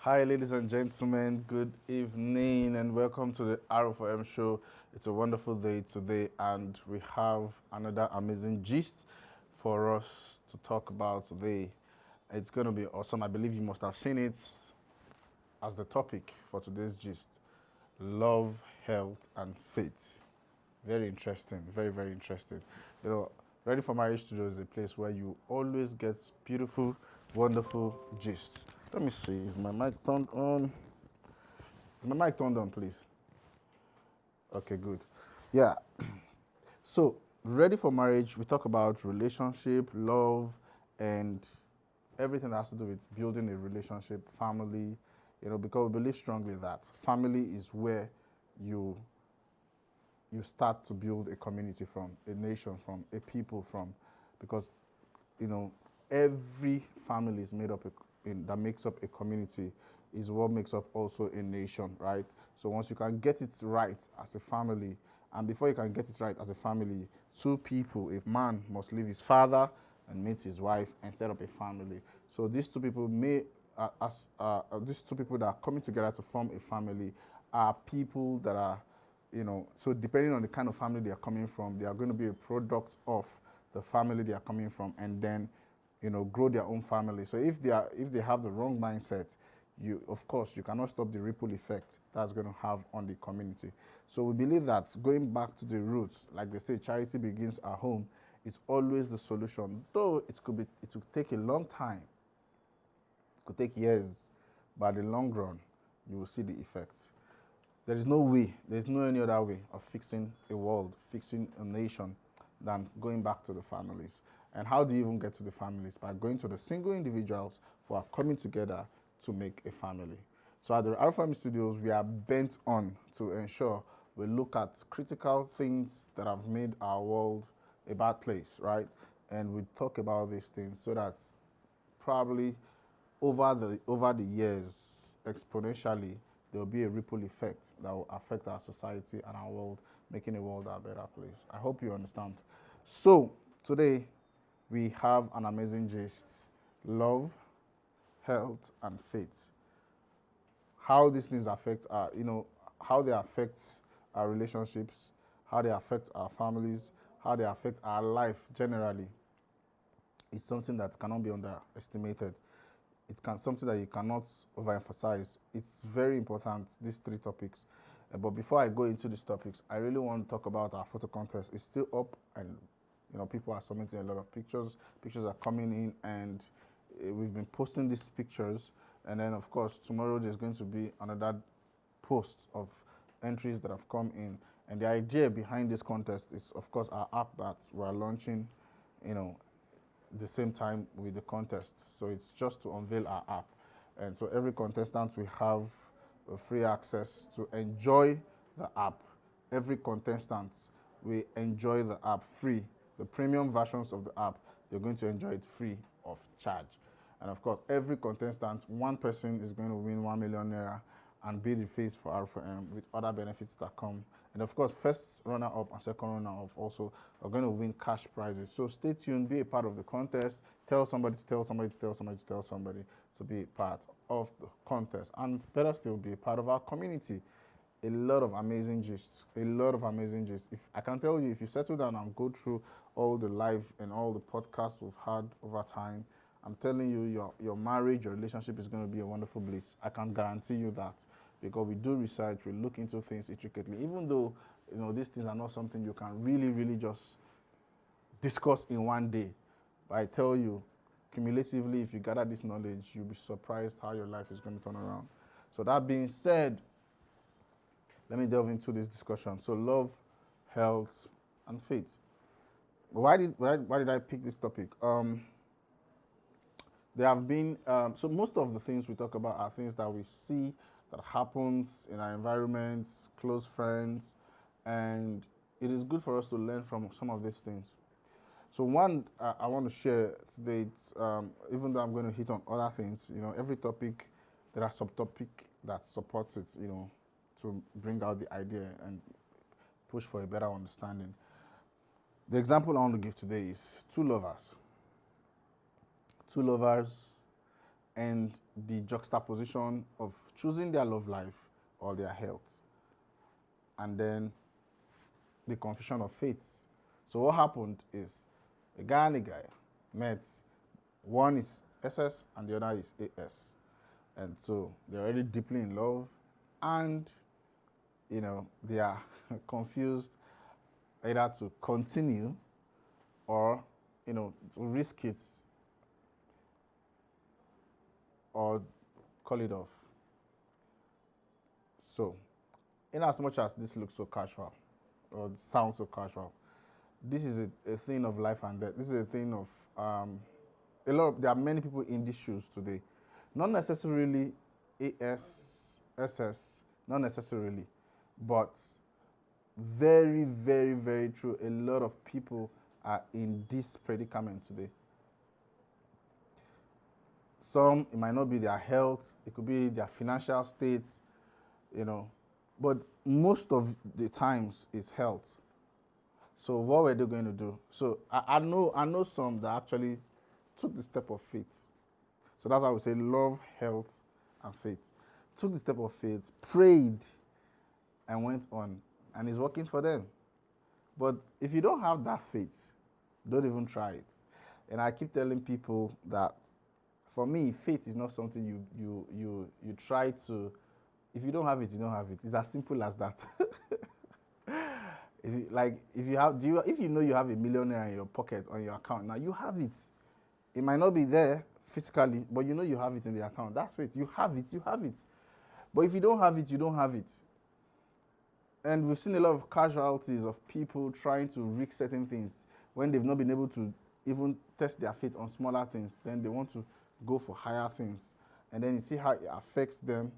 Hi, ladies and gentlemen. Good evening, and welcome to the R4M show. It's a wonderful day today, and we have another amazing gist for us to talk about today. It's going to be awesome. I believe you must have seen it as the topic for today's gist: love, health, and faith. Very interesting. Very, very interesting. You know, Ready for Marriage Studio is a place where you always get beautiful, wonderful gist. Let me see. Is my mic turned on? Is my mic turned on, please? Okay, good. Yeah. So, Ready for Marriage, we talk about relationship, love, and everything that has to do with building a relationship, family, because we believe strongly that family is where you you start to build a community from, a nation from, a people from, because you know every family is made up that makes up a community is what makes up also a nation, right? So once you can get it right as a family, and before you can get it right as a family, two people, a man must leave his father and meet his wife and set up a family. So these two people these two people that are coming together to form a family are people that are so depending on the kind of family they are coming from, they are going to be a product of the family they are coming from, and then grow their own family. So if they have the wrong mindset, you of course you cannot stop the ripple effect that's going to have on the community. So we believe that going back to the roots, like they say, charity begins at home, is always the solution. Though it could take a long time, it could take years, but in the long run, you will see the effects. There's no any other way of fixing a world, fixing a nation than going back to the families. And how do you even get to the families? By going to the single individuals who are coming together to make a family. So at the RFM Studios, we are bent on to ensure we look at critical things that have made our world a bad place, right? And we talk about these things so that probably over the years, exponentially, there will be a ripple effect that will affect our society and our world, making the world a better place. I hope you understand. So today we have an amazing gist: love, health, and faith. How these things affect how they affect our relationships, how they affect our families, how they affect our life generally, is something that cannot be underestimated. It can something that you cannot overemphasize. It's very important, these three topics. But before I go into these topics, I really want to talk about our photo contest. It's still up, and people are submitting a lot of pictures. Pictures are coming in, and we've been posting these pictures. And then, of course, tomorrow there's going to be another post of entries that have come in. And the idea behind this contest is, of course, our app that we're launching, you know, the same time with the contest. So it's just to unveil our app. And so every contestant will have free access to enjoy the app. Every contestant will enjoy the app free. The premium versions of the app, they're going to enjoy it free of charge. And of course, every contestant, one person is going to win 1 million naira and be the face for R4M with other benefits that come. And of course, first runner-up and second runner-up also are going to win cash prizes. So stay tuned, be a part of the contest. Tell somebody to tell somebody to tell somebody to tell somebody to be a part of the contest. And better still, be a part of our community. A lot of amazing gists, a lot of amazing gists. If I can tell you, if you settle down and go through all the live and all the podcasts we've had over time, I'm telling you, your marriage, your relationship is going to be a wonderful bliss. I can guarantee you that, because we do research, we look into things intricately. Even though these things are not something you can really, really just discuss in one day, but I tell you, cumulatively, if you gather this knowledge, you'll be surprised how your life is going to turn around. So that being said, let me delve into this discussion. So love, health, and faith. Why did I pick this topic? There have been so most of the things we talk about are things that we see that happens in our environments, close friends, and it is good for us to learn from some of these things. So one I want to share today, even though I'm going to hit on other things, every topic there are subtopic that supports it, to bring out the idea and push for a better understanding. The example I want to give today is two lovers. Two lovers and the juxtaposition of choosing their love life or their health, and then the confusion of faiths. So what happened is a guy and a guy met. One is SS and the other is AS. And so they're already deeply in love, and they are confused either to continue or to risk it or call it off. So, in as much as this looks so casual or sounds so casual, this is a thing of life and death. This is a thing of there are many people in these shoes today. Not necessarily AS, SS, not necessarily, but very, very, very true. A lot of people are in this predicament today. Some, it might not be their health, it could be their financial state, but most of the times it's health. So what were they going to do? So I know some that actually took the step of faith. So that's how we say love, health, and faith. Took the step of faith, prayed, and went on, and it's working for them. But if you don't have that faith, don't even try it. And I keep telling people that, for me, faith is not something you try to. If you don't have it, you don't have it. It's as simple as that. If you know you have $1 million in your pocket on your account, now you have it. It might not be there physically, but you know you have it in the account. That's it. You have it, you have it. But if you don't have it, you don't have it. And we've seen a lot of casualties of people trying to risk certain things when they've not been able to even test their faith on smaller things. Then they want to go for higher things. And then you see how it affects them,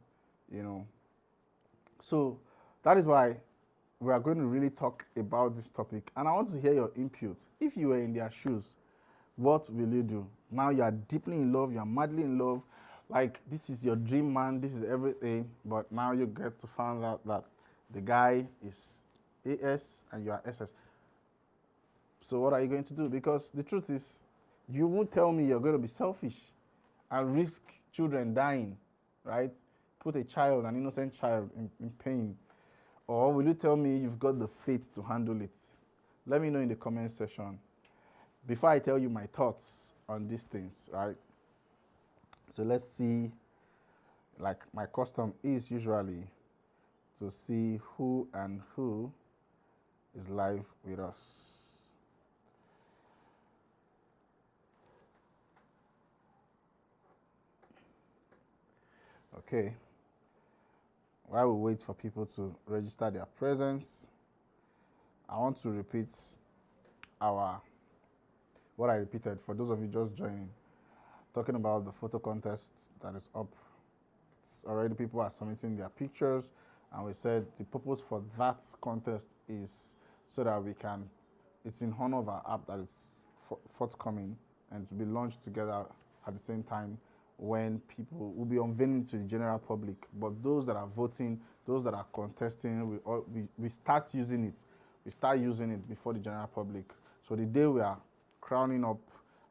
So that is why we are going to really talk about this topic. And I want to hear your input. If you were in their shoes, what will you do? Now you are deeply in love, you are madly in love, like this is your dream man, this is everything, but now you get to find out that the guy is AS and you are SS. So what are you going to do? Because the truth is, you won't tell me you're going to be selfish and risk children dying, right? Put a child, an innocent child, in pain. Or will you tell me you've got the faith to handle it? Let me know in the comment section. Before I tell you my thoughts on these things, right? So let's see, like my custom is usually to see who and who is live with us. Okay. While we wait for people to register their presence, I want to repeat what I repeated for those of you just joining, talking about the photo contest that is up. It's already, people are submitting their pictures, and we said the purpose for that contest is so that it's in honor of our app that is forthcoming and to be launched together at the same time when people will be unveiling to the general public. But those that are voting, those that are contesting, we start using it. We start using it before the general public. So the day we are crowning up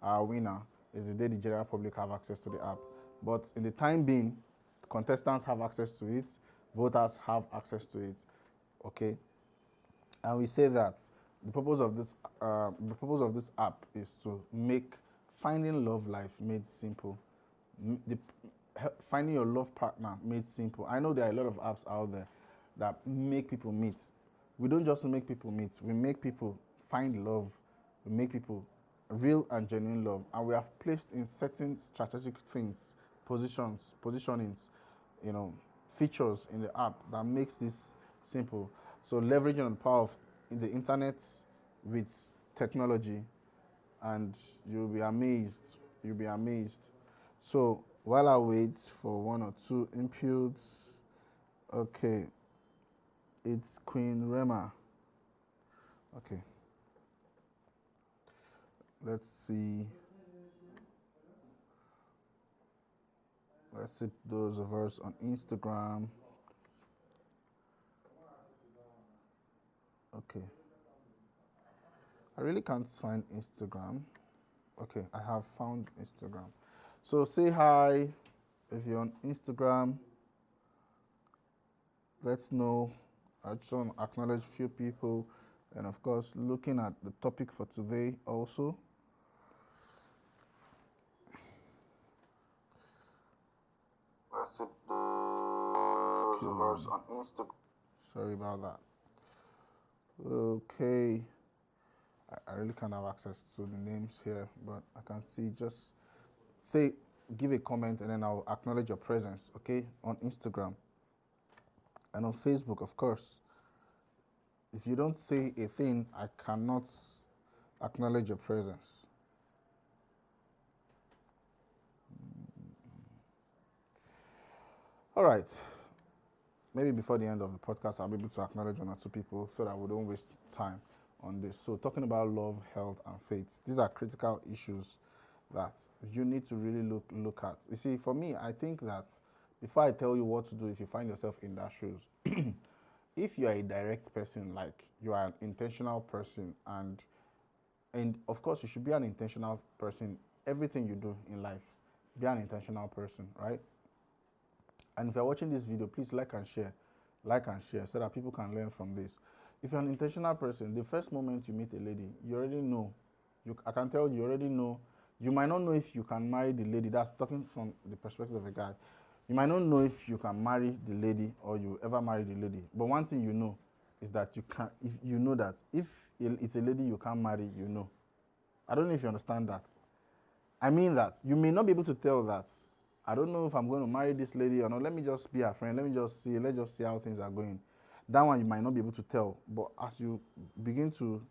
our winner is the day the general public have access to the app. But in the time being, contestants have access to it, voters have access to it, okay? And we say that the purpose of this app is to make finding love life made simple, finding your love partner made simple. I know there are a lot of apps out there that make people meet. We don't just make people meet, we make people find love, we make people real and genuine love, and we have placed in certain strategic things, positionings, features in the app that makes this simple. So leveraging on the power of the internet with technology, and you'll be amazed. You'll be amazed. So while I wait for one or two inputs, okay, it's Queen Rema. Okay. Let's see those of us on Instagram. Okay. I really can't find Instagram. Okay, I have found Instagram. So say hi if you're on Instagram. Let's know. I just want to acknowledge a few people, and of course, looking at the topic for today also. On Instagram. Sorry about that. Okay. I really can't have access to the names here, but I can see. Just say, give a comment, and then I'll acknowledge your presence, okay? On Instagram and on Facebook, of course. If you don't say a thing, I cannot acknowledge your presence. All right. Maybe before the end of the podcast, I'll be able to acknowledge one or two people so that we don't waste time on this. So, talking about love, health, and faith, these are critical issues that you need to really look at. You see, for me, I think that before I tell you what to do, if you find yourself in that shoes, if you are a direct person, like you are an intentional person, and of course you should be an intentional person. Everything you do in life, be an intentional person, right? And if you're watching this video, please like and share so that people can learn from this. If you're an intentional person, the first moment you meet a lady, you already know. I can tell you already know. You might not know if you can marry the lady. That's talking from the perspective of a guy. You might not know if you can marry the lady or you ever marry the lady. But one thing you know is that you can. If you know that if it's a lady you can't marry, you know. I don't know if you understand that. I mean that you may not be able to tell that. I don't know if I'm going to marry this lady or not. Let me just be her friend. Let's just see how things are going. That one you might not be able to tell. But as you begin to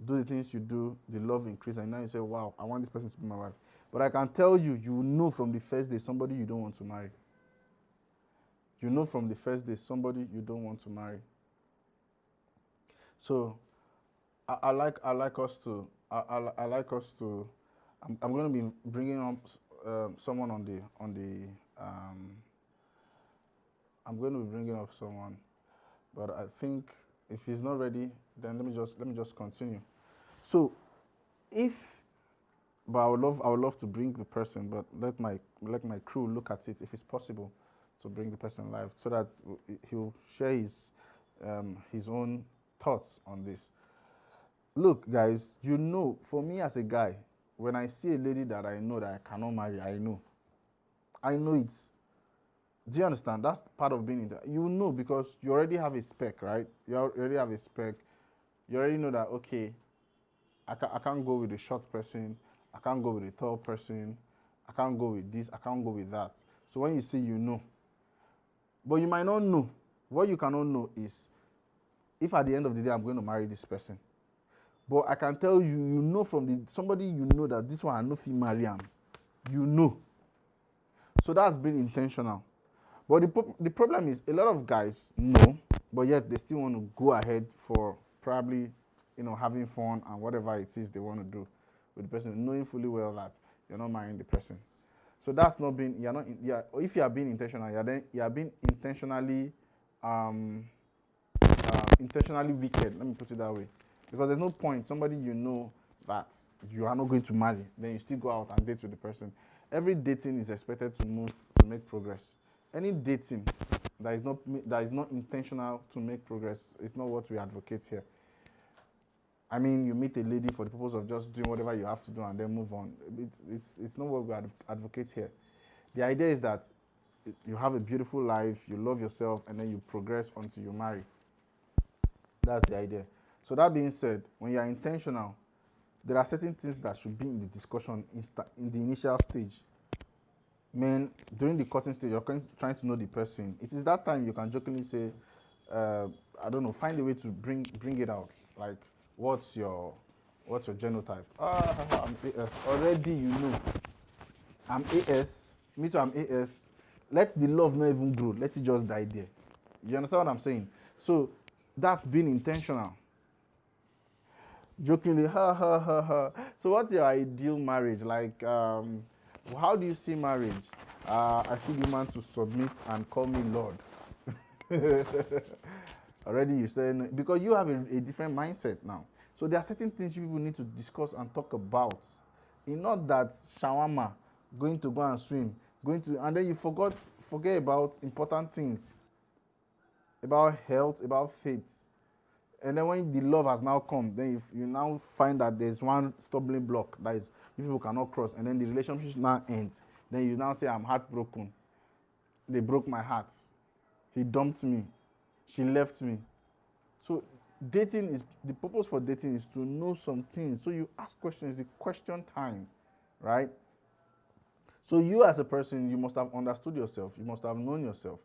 do the things you do, the love increases, and now you say, wow, I want this person to be my wife. But I can tell you, you know from the first day somebody you don't want to marry. You know from the first day somebody you don't want to marry. So I like us to I'm going to be bringing up someone on the I'm going to be bringing up someone, but I think if he's not ready, then let me just continue. So but I would love to bring the person, but let my crew look at it if it's possible to bring the person live so that he'll share his own thoughts on this. Look, guys, for me as a guy, when I see a lady that I know that I cannot marry, I know it. Do you understand? That's part of being in there. You know, because you already have a spec, right? You already have a spec. You already know that, okay, I can't go with a short person. I can't go with a tall person. I can't go with this. I can't go with that. So when you see, you know. But you might not know. What you cannot know is if at the end of the day I'm going to marry this person. But I can tell you, you know from somebody you know that this one I know if you marry him. You know. So that's being intentional. But the problem is a lot of guys know, but yet they still want to go ahead for probably, having fun and whatever it is they want to do with the person, knowing fully well that you're not marrying the person. So that's not being, if you are being intentional, you are being intentionally wicked, let me put it that way. Because there's no point, somebody you know that you are not going to marry, then you still go out and date with the person. Every dating is expected to make progress. Any dating that is not intentional to make progress, it's not what we advocate here. I mean, you meet a lady for the purpose of just doing whatever you have to do and then move on. It's not what we advocate here. The idea is that you have a beautiful life, you love yourself, and then you progress until you marry. That's the idea. So that being said, when you are intentional, there are certain things that should be in the discussion in the initial stage. During the courting stage, you're trying to know the person. It is that time you can jokingly say, I don't know, find a way to bring it out. Like, what's your genotype? I'm AS. Already you know. I'm AS. Me too, I'm AS. Let the love not even grow. Let it just die there. You understand what I'm saying? So that's being intentional. Jokingly, ha ha ha ha. So what's your ideal marriage? Like, how do you see marriage? I see the man to submit and call me Lord. Already you said, because you have a different mindset now. So there are certain things you people need to discuss and talk about. It's not that shawarma going to go and swim, and then you forget about important things, about health, about faith. And then when the love has now come, then you now find that there's one stumbling block that is you people cannot cross, and then the relationship now ends. Then you now say, I'm heartbroken. They broke my heart. He dumped me. She left me. So the purpose for dating is to know some things. So you ask questions, the question time, right? So you as a person, you must have understood yourself. You must have known yourself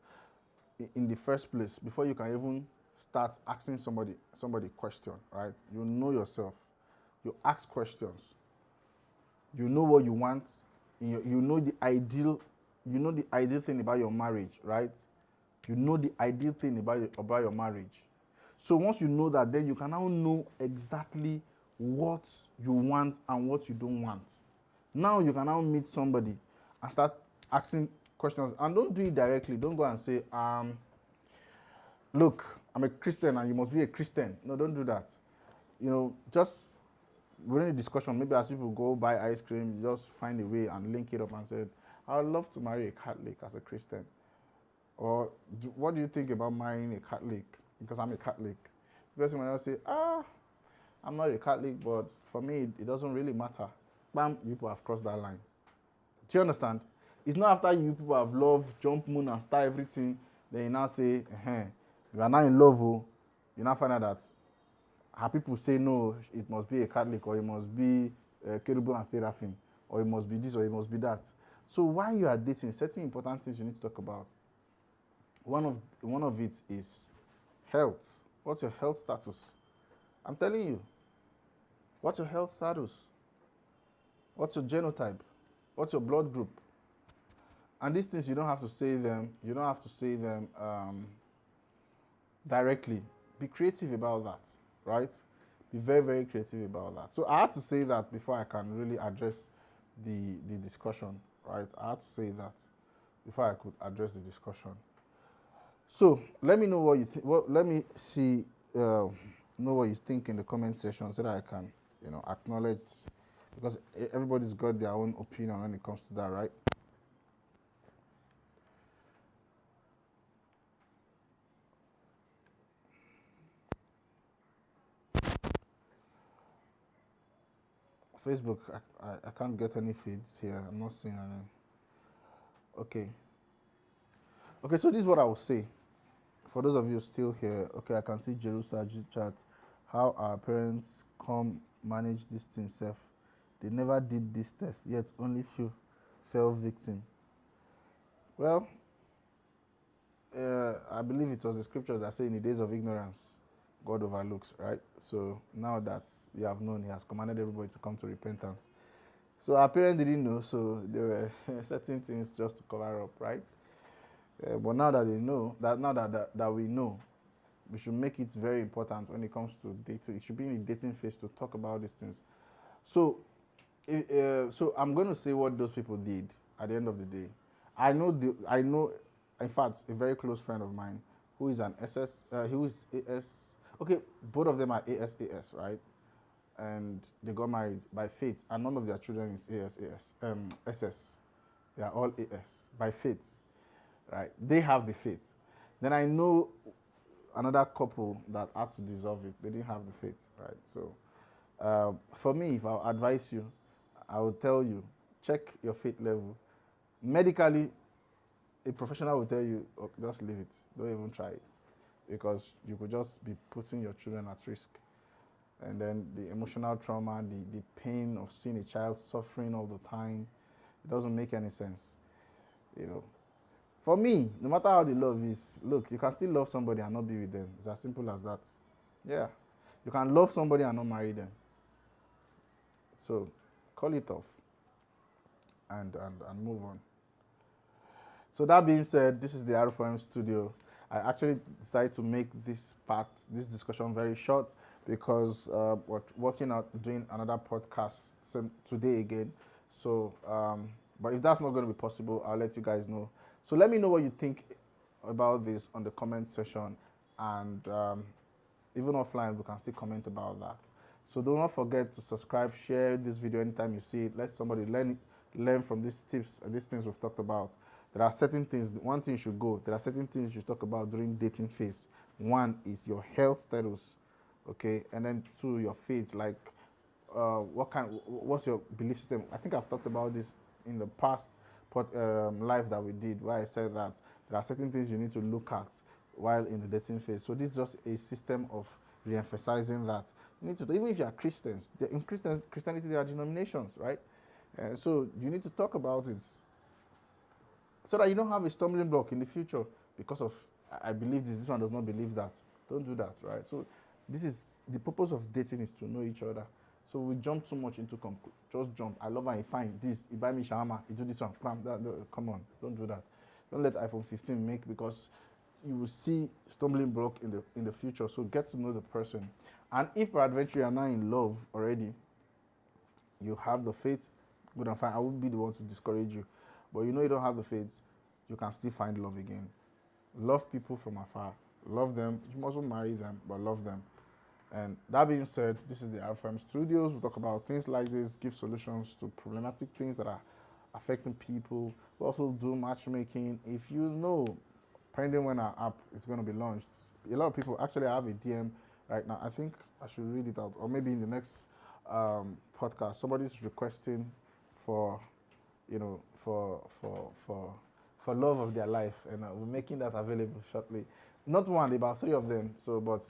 in the first place before you can even start asking somebody question, right? You know yourself. You ask questions. You know what you want. You know the ideal. You know the ideal thing about your marriage, right? You know the ideal thing about your marriage. So once you know that, then you can now know exactly what you want and what you don't want. Now you can now meet somebody and start asking questions. And don't do it directly. Don't go and say, look, I'm a Christian and you must be a Christian. No, don't do that. Just within a discussion, maybe as people go buy ice cream, you just find a way and link it up and say, I would love to marry a Catholic as a Christian. Or what do you think about marrying a Catholic? Because I'm a Catholic. The person might say, I'm not a Catholic, but for me, it doesn't really matter. Bam, you people have crossed that line. Do you understand? It's not after you people have loved, jump moon and start everything, then you now say, you are now in love, you now find out that her people say no, it must be a Catholic, or it must be Cherubim and Seraphim, or it must be this, or it must be that. So while you are dating, certain important things you need to talk about. One of it is health. What's your health status? I'm telling you. What's your health status? What's your genotype? What's your blood group? And these things you don't have to say them. You don't have to say them directly. Be creative about that, right? Be very, very creative about that. So I had to say that before I can really address the discussion, right? I had to say that before I could address the discussion. So let me know what you think. Well, let me see, know what you think in the comment section so that I can, acknowledge, because everybody's got their own opinion when it comes to that, right? Facebook, I can't get any feeds here. I'm not seeing any. Okay. Okay, so this is what I will say. For those of you still here, okay, I can see Jerusalem chat. How our parents come manage this thing self. They never did this test, yet only few fell victim. Well, I believe it was the scripture that say in the days of ignorance, God overlooks, right? So now that you have known, he has commanded everybody to come to repentance. So our parents didn't know, so there were certain things just to cover up, right? But now that they know, that we know, we should make it very important when it comes to dating. It should be in the dating phase to talk about these things. So, so I'm going to say what those people did at the end of the day. I know, in fact, a very close friend of mine who is an SS, who is AS. Okay, both of them are ASAS, right? And they got married by faith, and none of their children is SS. They are all AS by faith, right? They have the faith. Then I know another couple that had to dissolve it. They didn't have the faith, right? So for me, if I advise you, I would tell you, check your faith level. Medically, a professional will tell you, oh, just leave it. Don't even try it. Because you could just be putting your children at risk. And then the emotional trauma, the pain of seeing a child suffering all the time, it doesn't make any sense. For me, no matter how the love is, look, you can still love somebody and not be with them. It's as simple as that. Yeah. You can love somebody and not marry them. So call it off and move on. So that being said, this is the R4M studio. I actually decided to make this discussion very short because we're working out doing another podcast today again. So, but if that's not going to be possible, I'll let you guys know. So let me know what you think about this on the comment section, and even offline, we can still comment about that. So do not forget to subscribe, share this video anytime you see it. Let somebody learn from these tips and these things we've talked about. There are certain things, one thing you should go, there are certain things you should talk about during dating phase. One is your health status, okay? And then two, your faith, like what's your belief system? I think I've talked about this in the past live that we did, where I said that there are certain things you need to look at while in the dating phase. So this is just a system of re-emphasizing that you need to, even if you are Christians, in Christianity there are denominations, right? So you need to talk about it so that you don't have a stumbling block in the future because of I believe this one does not believe that. Don't do that, right? So this is the purpose of dating is to know each other. So we jump too much into just jump. I love her, he fine. This, he buy me shawarma, he do this one. Come on, don't do that. Don't let iPhone 15 make, because you will see stumbling block in the future. So get to know the person. And if peradventure you are now in love already, you have the faith, good and fine. I won't be the one to discourage you. But you know you don't have the faith, you can still find love again. Love people from afar. Love them. You mustn't marry them, but love them. And that being said, this is the RFM Studios. We talk about things like this, give solutions to problematic things that are affecting people. We also do matchmaking. If you know, pending when our app is going to be launched, a lot of people actually have a DM right now. I think I should read it out, or maybe in the next podcast, somebody's requesting for, you know, for love of their life, and we're making that available shortly. Not one, about 3 of them. So, but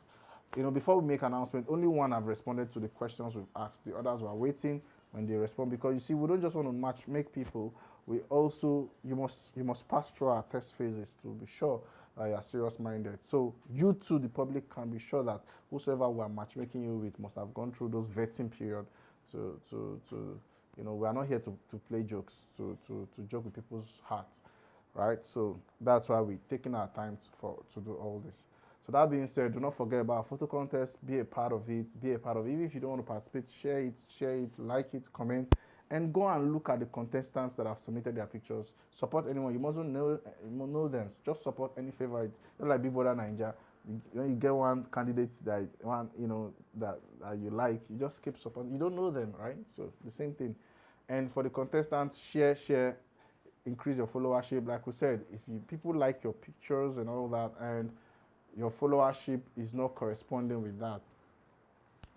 you know, before we make announcement, only one have responded to the questions we've asked. The others were waiting when they respond, because you see, we don't just want to make people. We also you must pass through our test phases to be sure that you are serious minded. So you too, the public, can be sure that whosoever we are matchmaking you with must have gone through those vetting period to you know, we are not here to play jokes, to joke with people's hearts, right? So that's why we're taking our time to do all this. So that being said, do not forget about our photo contest. Be a part of it. Be a part of it. Even if you don't want to participate, share it, like it, comment, and go and look at the contestants that have submitted their pictures. Support anyone. You mustn't know them. Just support any favorite. Just like Big Brother Naija. When you get one candidate that that you like, you just keep supporting. You don't know them, right? So the same thing. And for the contestants, share, increase your followership. Like we said, if people like your pictures and all that, and your followership is not corresponding with that,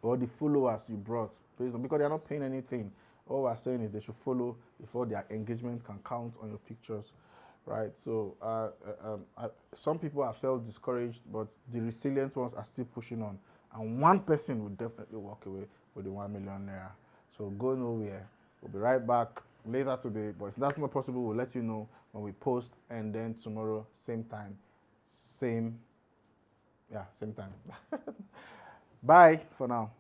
or the followers you brought, because they're not paying anything. All we're saying is they should follow before their engagement can count on your pictures, right? So some people have felt discouraged, but the resilient ones are still pushing on. And one person will definitely walk away with the 1 million naira. So go nowhere. We'll be right back later today. But if that's not possible, we'll let you know when we post. And then tomorrow, same time, same time. Bye for now.